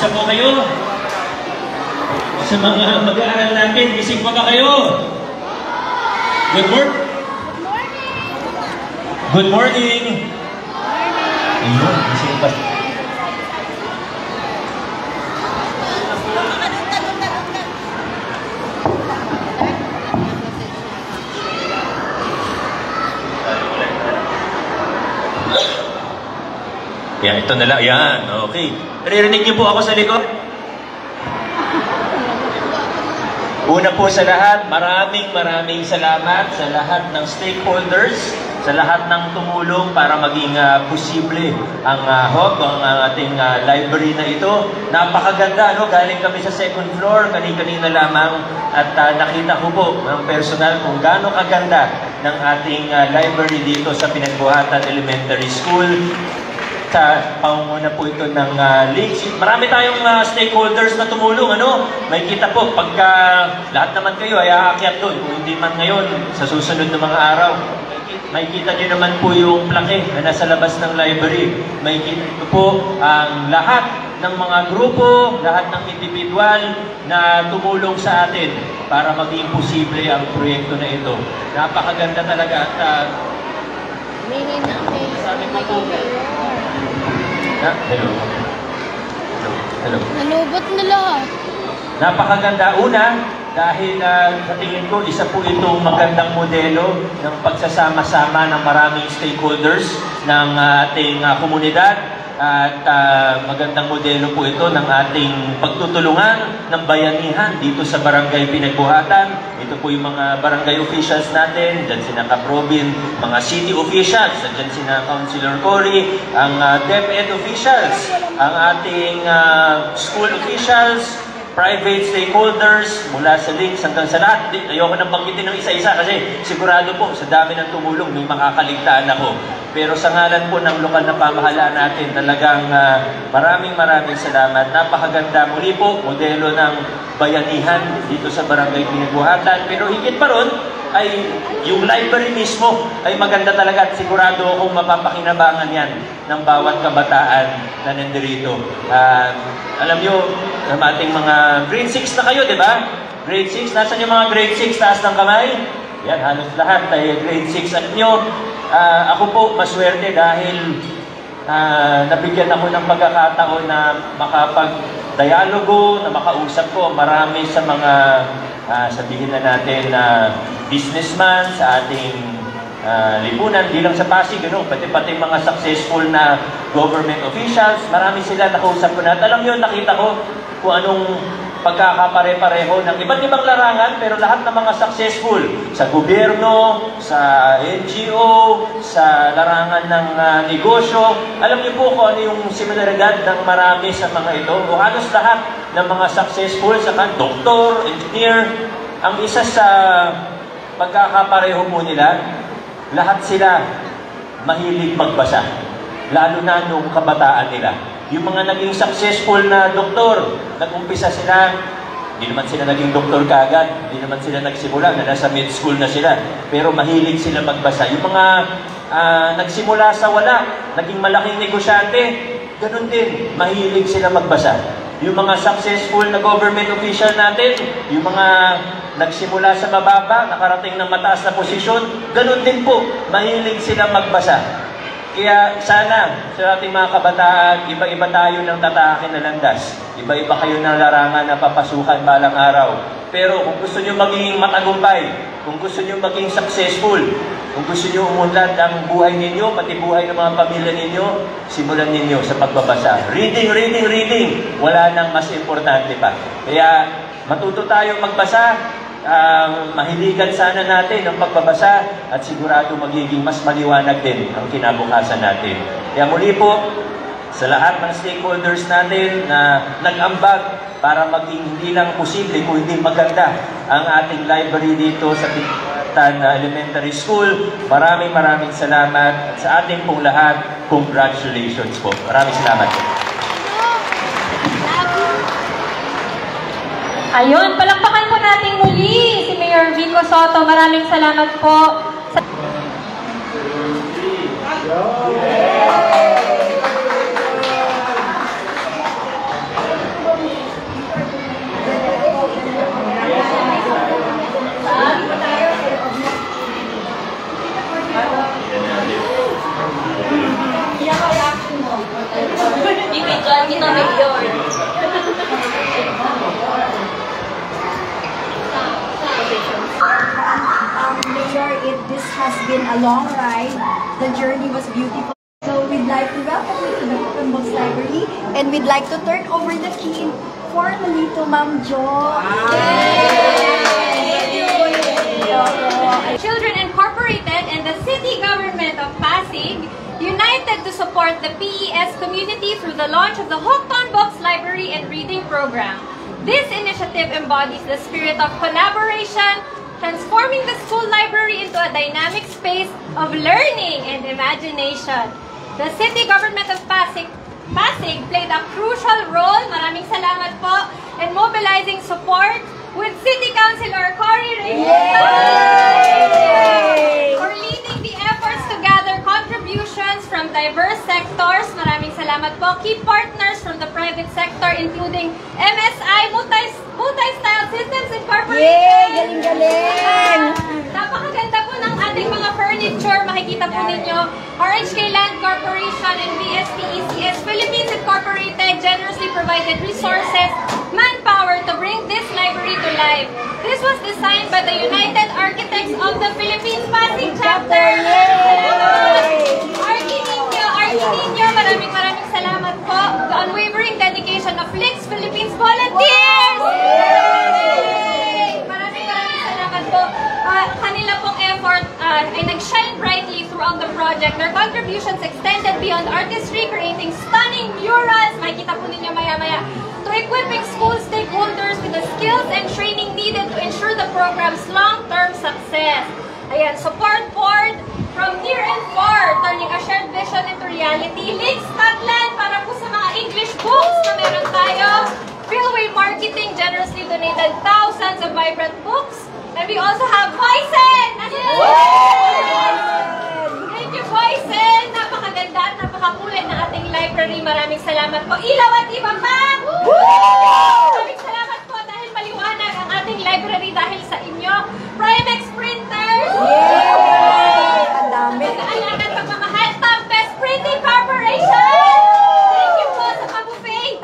Kumusta po kayo? Sa mga mag-aaral natin, gising pa ba kayo? Good morning. Good morning. Ayun, gising pa. Yan, ito na lang. Yan, okay. Naririnig niyo po ako sa likod? Una po sa lahat, maraming salamat sa lahat ng stakeholders, sa lahat ng tumulong para maging posible ang hub, ang ating library na ito. Napakaganda, no? Galing kami sa second floor, kanina lamang, at nakita ko po ng personal kung gaano kaganda ng ating library dito sa Pinagbuhatan Elementary School. Sa pangunguna po ito ng links. Marami tayong stakeholders na tumulong. Ano? May kita po, pagka lahat naman kayo ay aakyat doon. Kung hindi man ngayon, sa susunod na mga araw, may kita nyo naman po yung plaque na nasa labas ng library. May kita po ang lahat ng mga grupo, lahat ng individual na tumulong sa atin para maging posible ang proyekto na ito. Napakaganda talaga at sabi ko po, hello. Nalubot na lahat. Napakaganda. Una, dahil sa tingin ko, isa po itong magandang modelo ng pagsasama-sama ng maraming stakeholders ng ating komunidad. At magandang modelo po ito ng ating pagtutulungan ng bayanihan dito sa Barangay Pinagbuhatan. Ito po yung mga barangay officials natin, dyan sina Kaprobin, mga city officials, dyan sina Councilor Cory, ang DepEd officials, ang ating school officials, private stakeholders, mula sa links hanggang sa lahat. Ayoko nang banggitin ng isa-isa kasi sigurado po sa dami ng tumulong may makakaligtaan ako. Pero sa ngalan po ng lokal na pamahalaan natin, talagang maraming salamat. Napakaganda muli po, modelo ng bayanihan dito sa Barangay Pinagbuhatan. Pero higit pa ron, ay yung library mismo ay maganda talaga at sigurado akong mapapakinabangan yan ng bawat kabataan na nandirito. Alam nyo, ating mga grade 6 na kayo, di ba? Grade 6, nasan yung mga grade 6? Taas ng kamay? Yan, halos lahat ay grade 6. Alam nyo, ako po maswerte dahil nabigyan ako ng pagkakataon na makapag-dialogo, na makausap ko marami sa mga sabihin na natin na businessman sa ating lipunan, di lang sa Pasig, pati mga successful na government officials, marami sila nakausap ko na. At alam nyo, nakita ko kung anong pagkakapare-pareho ng iba't ibang larangan, pero lahat ng mga successful sa gobyerno, sa NGO, sa larangan ng negosyo. Alam niyo po kung ano yung similaridad ng marami sa mga ito. O halos lahat ng mga successful sa doktor, engineer, ang isa sa pagkakapareho po nila, lahat sila mahilig magbasa. Lalo na nung kabataan nila. Yung mga naging successful na doktor, nag-umpisa sila, hindi naman sila naging doktor kagad, hindi naman sila nagsimula, na nasa med school na sila, pero mahilig sila magbasa. Yung mga nagsimula sa wala, naging malaking negosyante, ganun din, mahilig sila magbasa. Yung mga successful na government official natin, yung mga nagsimula sa mababa, nakarating ng mataas na posisyon, ganun din po, mahilig sila magbasa. Kaya sana sa ating mga kabataan, iba-iba tayo ng tatahakin na landas. Iba-iba kayo ng larangan na papasukan balang araw. Pero kung gusto nyo maging matagumpay, kung gusto nyo maging successful, kung gusto nyo umunlad ang buhay ninyo, pati buhay ng mga pamilya ninyo, simulan ninyo sa pagbabasa. Reading, reading, reading. Wala nang mas importante pa. Kaya matuto tayo magbasa. Mahiligan sana natin ang pagbabasa at sigurado magiging mas maliwanag din ang kinabukasan natin. Kaya muli po, sa lahat ng stakeholders natin na nag-ambag para maging hindi lang posible kung hindi maganda ang ating library dito sa Pinagbuhatan Elementary School, maraming salamat sa ating pong lahat. Congratulations po. Maraming salamat po. Ayun, palakpakan po natin muli si Mayor Vico Soto. Maraming salamat po. sure this has been a long ride. The journey was beautiful. So we'd like to welcome you to the Open Books Library, and we'd like to turn over the key formally to Ma'am Jo. Children Incorporated and the City Government of Pasig united to support the PES community through the launch of the Hooked on Books Library and Reading Program. This initiative embodies the spirit of collaboration, transforming the school library into a dynamic space of learning and imagination. The City Government of Pasig played a crucial role, maraming salamat po, in mobilizing support with City Councilor Cory Reyes for leading the efforts to gather contributions from diverse sectors. Maraming salamat po. Key partners from the private sector including MSI Multi-Style Systems Incorporated. Yay! Galing-galing! Napakaganda po ng ating mga furniture. Makikita po ninyo. RHK Land Corporation and BSP ECS Philippines Incorporated generously provided resources, manpower to bring this library to life. This was designed by the United Architects of the Philippines Pasig Chapter. Archie Ninyo, maraming salamat po. The unwavering dedication of Flix Philippines volunteers. Maraming salamat po. Kanila pong effort ay nag-shine brightly throughout the project. Their contributions extended beyond artistry, creating stunning murals, makikita po ninyo maya-maya, to equipping school stakeholders with the skills and training needed to ensure the program's long-term success. Ayan, support board from near and far, turning a shared vision into reality. Link Scotland para po sa mga English books na meron tayo. Philway Marketing generously donated thousands of vibrant books. And we also have Boysen! Thank you, Boysen! Napakaganda at napakakulay ng ating library. Maraming salamat po. Ilaw at iba pa! Maraming salamat po dahil maliwanag ang ating library dahil sa inyo. Primex Printers! Ang dami! Pag-aalangan pagmamahal, Tempest Printing Corporation! Thank you po sa pag-buffet!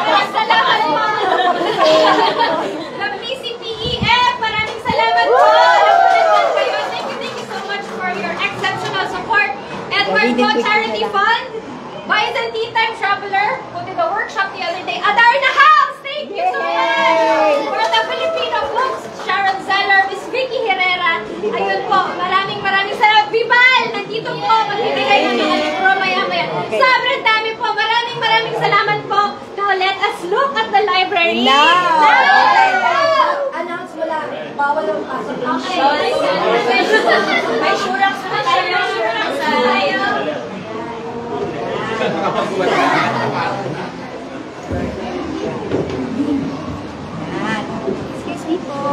Maraming salamat po! The PCPEF, maraming salamat po! Thank you so much for your exceptional support. Edward Po Charity Fund, Bison Tea Time Traveler, who did the workshop the other day. Adarna House, thank you so much! For the Filipino Books, Sharon Zeller, Miss Vicky Herrera. Ayun po, maraming salamat. Vibal, nandito po, magbibigay ng mga libro maya-maya. Sobrang dami po, maraming salamat po. Now let us look at the library. Announce mo lang, bawal ang pasok. Okay. May Shurax na tayo.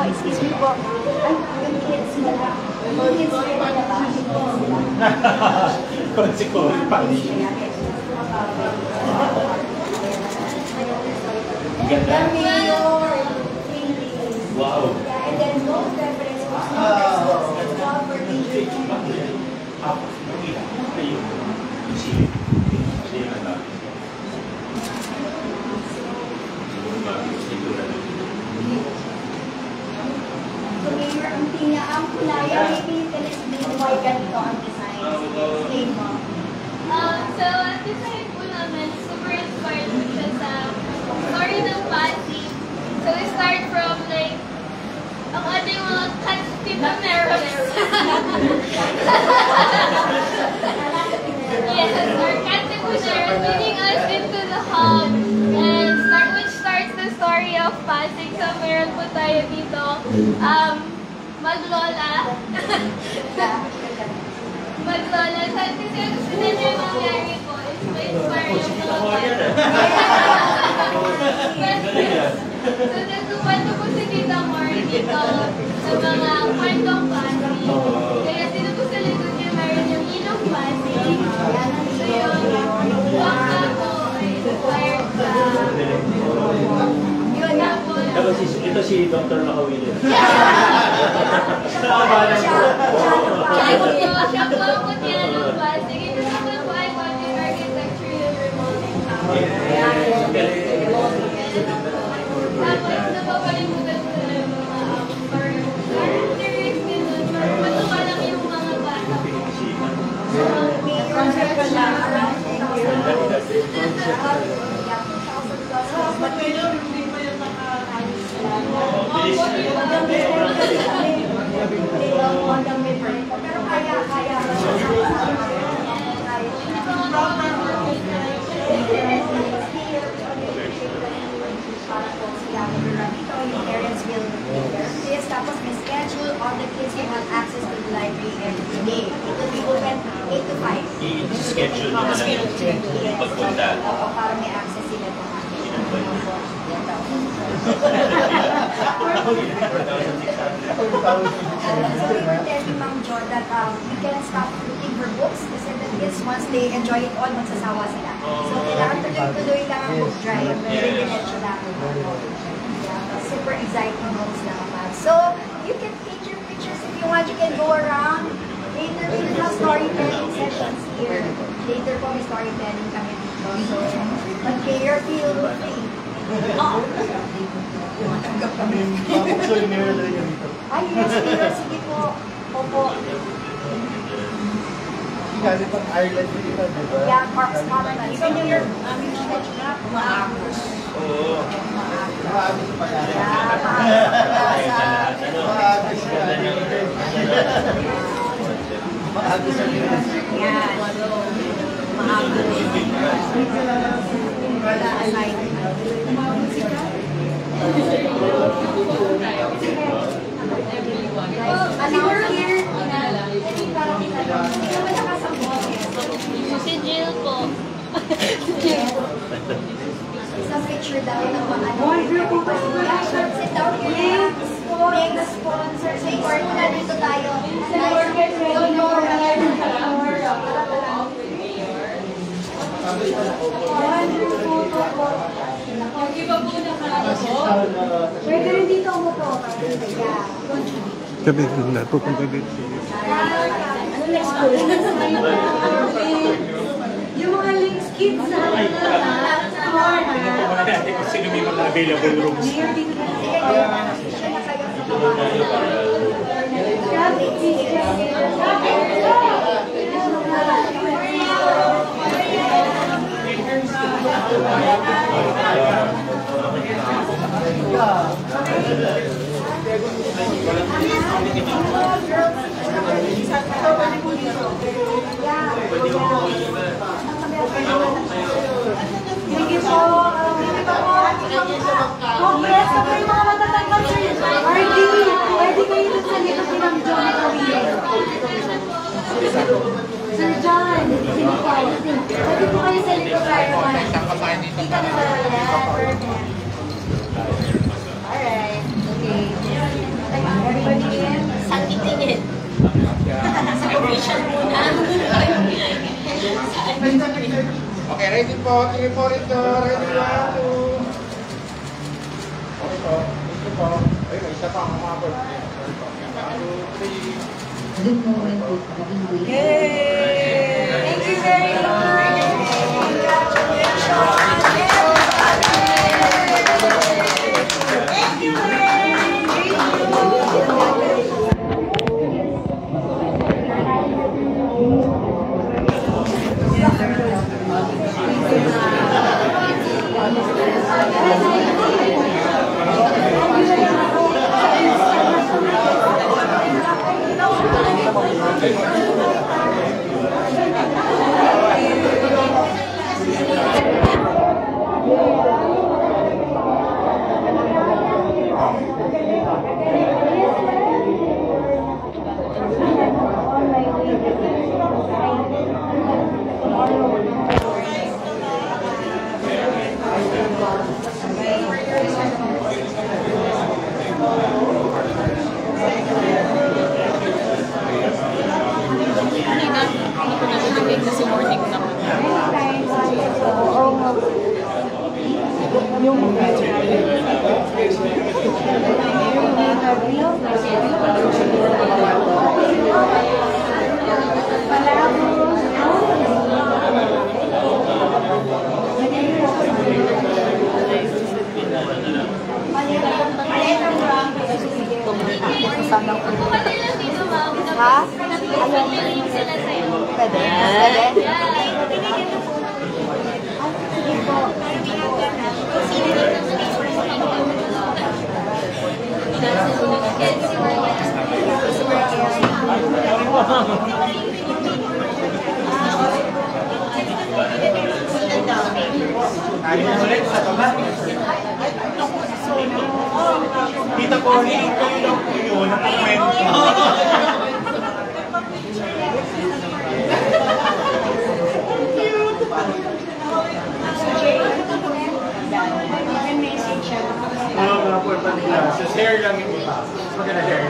Excuse me po. Ay, yung kids mo lang. Kids mo na ba? Konsikol pa. The mayor. Wow. And then no reference books, no textbooks, all for teachers. So Mayor, ang kulaya, maybe you can explain why ganito ang design. Explain mo. So, ang design po namin, super inspired po siya sa story ng Pasig. So, we start from like, ang ating mga customers. Yes, our customers leading us into the hub. And which starts the story of Pasig. So, meron po tayo dito, Maglola. Maglola. So, kasi ang gusto na yung mangyari po is ma-inspire yung mga So, nagkukwento po si Tita Mar dito sa mga kwentong Pasig. Kaya sino po sa likod niya meron yung Ilong Pasig. So, yung baka po ay inspired sa yun na po. Ito si Dr. Makawili. Siya po ang mutiyan ng Pasig. Ito naman po ay konting architecture yung remodeling tower. Tapos napapalimutan ko na yung mga characters, ganun, mga i-schedule nyo na lang yung pagpunta. Opo, para may access sila doon. So we were telling Ma'am Jo that we can stop looking for books kasi the kids, once they enjoy it all, magsasawa sila. So kailangan tuloy-tuloy lang ang book drive. Diretso lang. Yeah, super exciting books lang. So you can take your pictures if you want. You can go around. Later we will have storytelling sessions here. Later po may storytelling kami dito. So mag-care, feel free. Oh! Matanggap kami. So, yung mirror na rin yan dito. Ay, yes, pero sige po. Opo. Kasi pang Ireland dito, di ba? Yeah, Parks Common. Even your village na, maagos. Oo. Maagos pa yan. Yeah, Maagos yan. Maagos yan. yeah. Wala aside. Siguro here, Si Jill po. sa picture daw ng mga ano. Sit down here. Next sponsor. Say, na dito tayo. Pwede rin dito ang moto. Kami na pupunta dito. Ano next po? Yung mga links kids na Hindi ko sino may mga available rooms. Congress na kayo mga matatangkad, Sir RD. Pwede kayo dun sa likod ni Ma'am John Kawil. Sir John, sige po. Pwede po kayo sa likod tayo. Kita na sa alright. Okay. Everybody in? Saan titingin? Sa commission muna. Okay, ready po. Tingin po rito. Ready po. Okay po. Ito po. Ayun, isa pa ang mga po. 1, 2, 3. Thank you very much. Ha? Ayun. Sila sa'yo. Pwede? Pwede? Sige po. Kita ko, hindi kayo lang po yun. Nakakwento. So, share lang yung iba. Mas maganda share.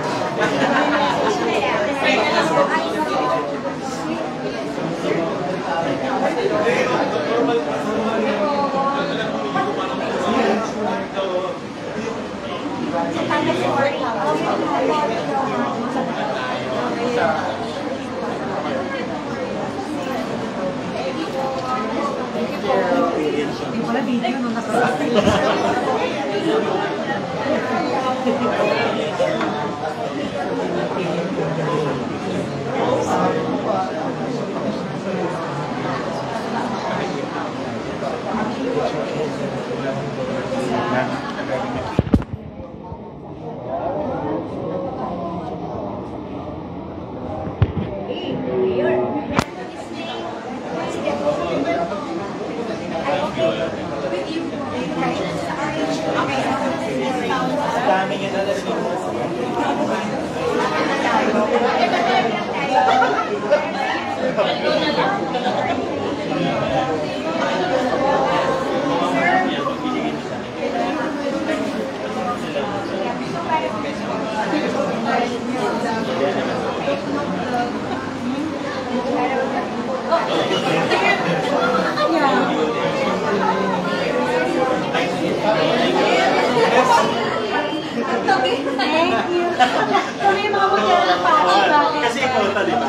Kasi ikaw ta, di ba?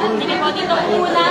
Hindi po dito una